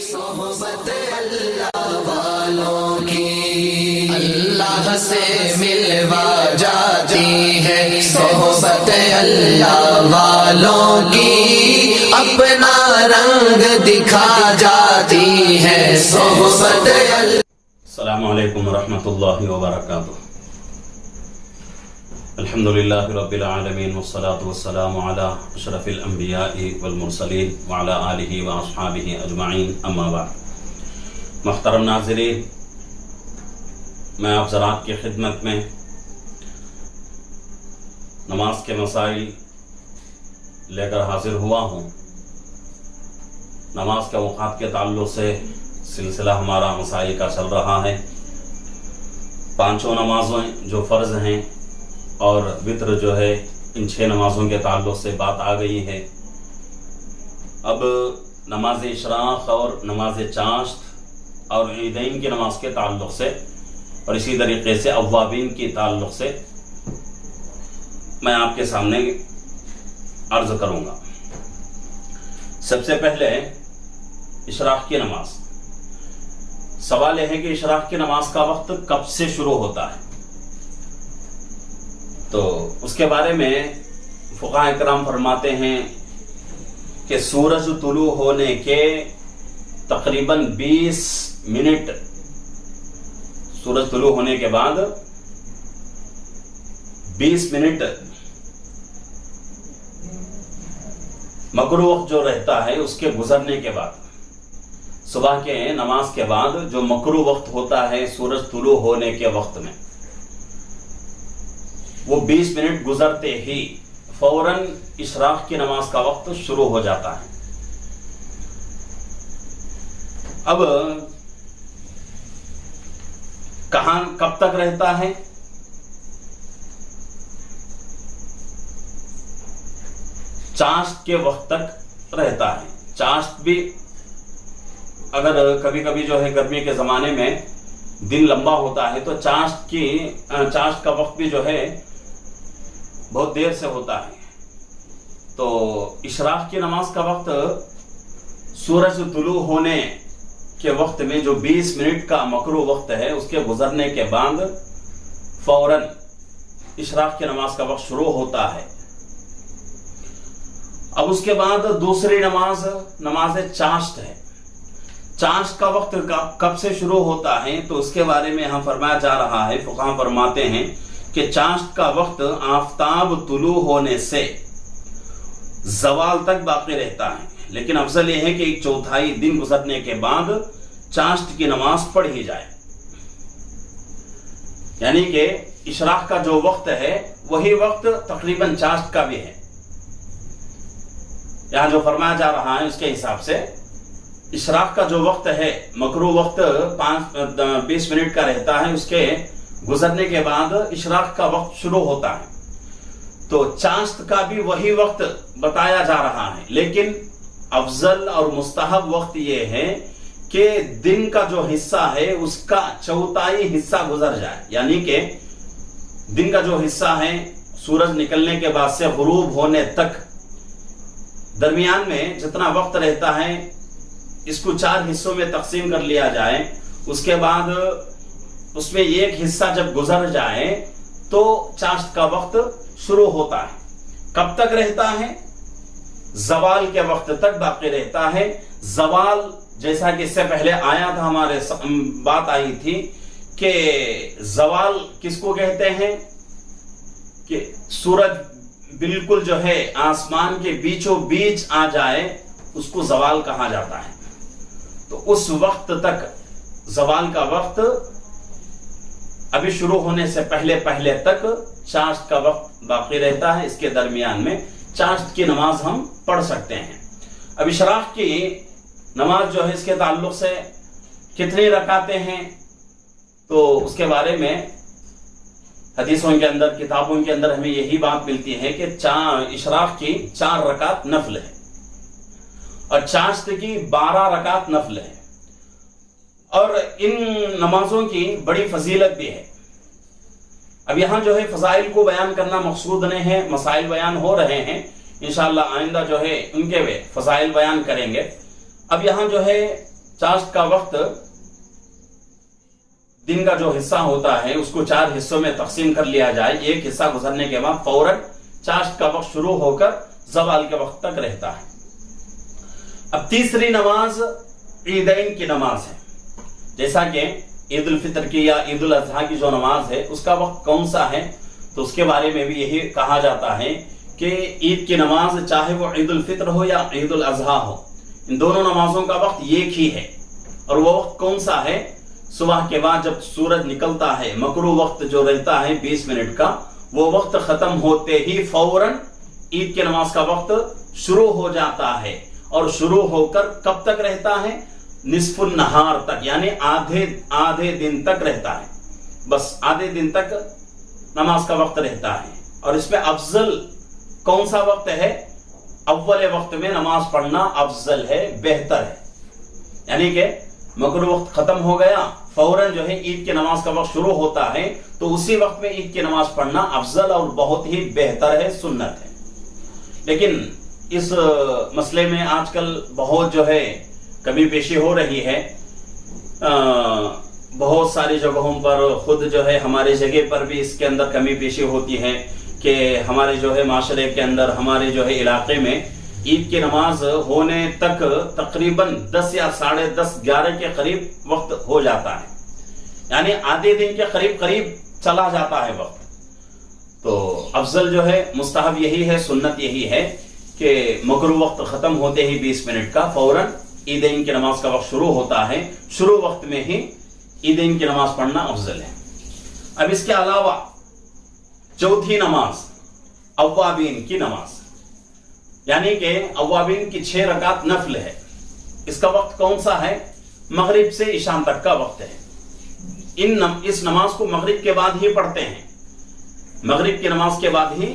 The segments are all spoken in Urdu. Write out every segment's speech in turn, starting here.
صحبت اللہ والوں کی اللہ سے ملوا جاتی ہے، صحبت اللہ والوں کی اپنا رنگ دکھا جاتی ہے، صحبت اللہ۔ السلام علیکم ورحمۃ اللہ وبرکاتہ۔ الحمدللہ رب العالمین والصلاة والسلام علی اشرف الانبیاء والمرسلین وعلی آلہ واصحابہ اجمعین، اما بعد۔ محترم ناظرین، میں آپ حضرات کی خدمت میں نماز کے مسائل لے کر حاضر ہوا ہوں۔ نماز کے اوقات کے تعلق سے سلسلہ ہمارا مسائل کا چل رہا ہے۔ پانچوں نمازیں جو فرض ہیں اور وتر جو ہے، ان 6 نمازوں کے تعلق سے بات آ گئی ہے۔ اب نماز اشراق اور نماز چاشت اور عیدین کی نماز کے تعلق سے اور اسی طریقے سے اوابین کی تعلق سے میں آپ کے سامنے عرض کروں گا۔ سب سے پہلے اشراق کی نماز۔ سوال یہ ہے کہ اشراق کی نماز کا وقت کب سے شروع ہوتا ہے؟ تو اس کے بارے میں فقہاء کرام فرماتے ہیں کہ سورج طلوع ہونے کے تقریباً 20 منٹ، سورج طلوع ہونے کے بعد 20 منٹ مکروہ وقت جو رہتا ہے اس کے گزرنے کے بعد، صبح کے نماز کے بعد جو مکروہ وقت ہوتا ہے سورج طلوع ہونے کے وقت میں، وہ 20 منٹ گزرتے ہی فوراً اشراق کی نماز کا وقت شروع ہو جاتا ہے۔ اب کب تک رہتا ہے؟ چاشت کے وقت تک رہتا ہے۔ چاشت بھی اگر کبھی کبھی جو ہے گرمی کے زمانے میں دن لمبا ہوتا ہے تو چاشت کا وقت بھی جو ہے بہت دیر سے ہوتا ہے۔ تو اشراق کی نماز کا وقت سورج طلوع ہونے کے وقت میں جو 20 منٹ کا مکروہ وقت ہے اس کے گزرنے کے بعد فوراً اشراق کی نماز کا وقت شروع ہوتا ہے۔ اب اس کے بعد دوسری نماز چاشت ہے۔ چاشت کا وقت کب سے شروع ہوتا ہے تو اس کے بارے میں ہم فرمایا جا رہا ہے، فقہاء فرماتے ہیں کہ چاشت کا وقت آفتاب طلوع ہونے سے زوال تک باقی رہتا ہے، لیکن افضل یہ ہے کہ 1/4 دن گزرنے کے بعد چاشت کی نماز پڑھی جائے، یعنی کہ اشراق کا جو وقت ہے وہی وقت تقریباً چاشت کا بھی ہے۔ یہاں جو فرمایا جا رہا ہے اس کے حساب سے اشراق کا جو وقت ہے مکروہ وقت 20 منٹ کا رہتا ہے، اس کے گزرنے کے بعد اشراق کا وقت شروع ہوتا ہے۔ تو چاشت کا بھی وہی وقت بتایا جا رہا ہے، لیکن افضل اور مستحب وقت یہ ہے کہ دن کا جو حصہ ہے اس کا 1/4 حصہ گزر جائے، یعنی کہ دن کا جو حصہ ہے سورج نکلنے کے بعد سے غروب ہونے تک درمیان میں جتنا وقت رہتا ہے اس کو 4 حصوں میں تقسیم کر لیا جائے، اس کے بعد اس میں ایک حصہ جب گزر جائے تو چاشت کا وقت شروع ہوتا ہے۔ کب تک رہتا ہے؟ زوال کے وقت تک باقی رہتا ہے۔ زوال جیسا کہ اس سے پہلے آیا تھا، ہمارے بات آئی تھی کہ زوال کس کو کہتے ہیں کہ سورج بالکل جو ہے آسمان کے بیچوں بیچ آ جائے، اس کو زوال کہا جاتا ہے۔ تو اس وقت تک زوال کا وقت ابھی شروع ہونے سے پہلے تک چاشت کا وقت باقی رہتا ہے، اس کے درمیان میں چاشت کی نماز ہم پڑھ سکتے ہیں۔ اب اشراق کی نماز جو ہے اس کے تعلق سے کتنی رکعتیں ہیں تو اس کے بارے میں حدیثوں کے اندر، کتابوں کے اندر ہمیں یہی بات ملتی ہے کہ اشراق کی 4 رکعت نفل ہے اور چاشت کی 12 رکعت نفل ہے، اور ان نمازوں کی بڑی فضیلت بھی ہے۔ اب یہاں جو ہے فضائل کو بیان کرنا مقصود نہیں ہے، مسائل بیان ہو رہے ہیں انشاءاللہ آئندہ جو ہے ان کے فضائل بیان کریں گے۔ اب یہاں جو ہے چاشت کا وقت دن کا جو حصہ ہوتا ہے اس کو 4 حصوں میں تقسیم کر لیا جائے۔ ایک حصہ گزرنے کے بعد فوراً چاشت کا وقت شروع ہو کر زوال کے وقت تک رہتا ہے۔ اب تیسری نماز عیدین کی نماز ہے، جیسا کہ عید الفطر کی یا عید الاضحیٰ کی جو نماز ہے اس کا وقت کون سا ہے، تو اس کے بارے میں بھی یہی کہا جاتا ہے کہ عید کی نماز چاہے وہ عید الفطر ہو یا عید الاضحیٰ ہو، ان دونوں نمازوں کا وقت ایک ہی ہے۔ اور وہ وقت کون سا ہے؟ صبح کے بعد جب سورج نکلتا ہے، مکروہ وقت جو رہتا ہے 20 منٹ کا، وہ وقت ختم ہوتے ہی فوراً عید کی نماز کا وقت شروع ہو جاتا ہے، اور شروع ہو کر کب تک رہتا ہے؟ نصف النہار تک، یعنی آدھے دن تک رہتا ہے۔ بس آدھے دن تک نماز کا وقت رہتا ہے۔ اور اس میں افضل کون سا وقت ہے؟ اول وقت میں نماز پڑھنا افضل ہے، بہتر ہے، یعنی کہ مکروہ وقت ختم ہو گیا، فوراً جو ہے عید کی نماز کا وقت شروع ہوتا ہے، تو اسی وقت میں عید کی نماز پڑھنا افضل اور بہت ہی بہتر ہے، سنت ہے۔ لیکن اس مسئلے میں آج کل بہت جو ہے کمی بیشی ہو رہی ہے۔ بہت ساری جگہوں پر، خود جو ہے ہمارے جگہ پر بھی اس کے اندر کمی بیشی ہوتی ہے کہ ہمارے جو ہے معاشرے کے اندر، ہمارے جو ہے علاقے میں عید کی نماز ہونے تک تقریباً 10 یا 10:30 11 کے قریب وقت ہو جاتا ہے، یعنی آدھے دن کے قریب چلا جاتا ہے وقت۔ تو افضل جو ہے، مستحب یہی ہے، سنت یہی ہے کہ مکروہ وقت ختم ہوتے ہی 20 منٹ کا فوراً عیدین کی نماز کا وقت شروع ہوتا ہے، شروع وقت میں ہی عیدین کی نماز پڑھنا افضل ہے۔ اب اس کے علاوہ چوتھی نماز اوابین کی نماز، یعنی کہ اوابین کی 6 رکعت نفل ہے۔ اس کا وقت کون سا ہے؟ مغرب سے عشاء تک کا وقت ہے۔ اس نماز کو مغرب کے بعد ہی پڑھتے ہیں، مغرب کی نماز کے بعد ہی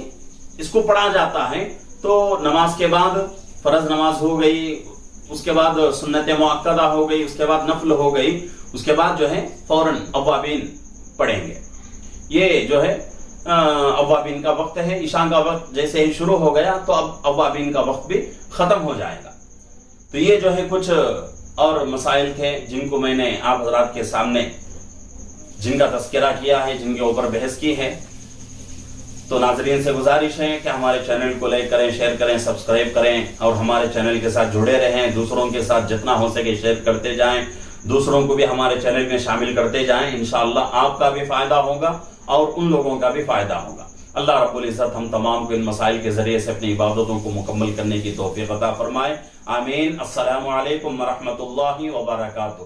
اس کو پڑھا جاتا ہے۔ تو نماز کے بعد فرض نماز ہو گئی، اس کے بعد سنت مؤکدہ ہو گئی، اس کے بعد نفل ہو گئی، اس کے بعد جو ہے فوراً اوابین پڑھیں گے۔ یہ جو ہے اوابین کا وقت ہے۔ عشاء کا وقت جیسے ہی شروع ہو گیا تو اب اوابین کا وقت بھی ختم ہو جائے گا۔ تو یہ جو ہے کچھ اور مسائل تھے جن کو میں نے آپ حضرات کے سامنے جن کا تذکرہ کیا ہے، جن کے اوپر بحث کی ہے۔ تو ناظرین سے گزارش ہے کہ ہمارے چینل کو لائک کریں، شیئر کریں، سبسکرائب کریں، اور ہمارے چینل کے ساتھ جڑے رہیں، دوسروں کے ساتھ جتنا ہو سکے شیئر کرتے جائیں، دوسروں کو بھی ہمارے چینل میں شامل کرتے جائیں۔ انشاءاللہ آپ کا بھی فائدہ ہوگا اور ان لوگوں کا بھی فائدہ ہوگا۔ اللہ رب العزت ہم تمام کو ان مسائل کے ذریعے سے اپنی عبادتوں کو مکمل کرنے کی توفیق عطا فرمائے، آمین۔ السلام علیکم ورحمۃ اللہ وبرکاتہ۔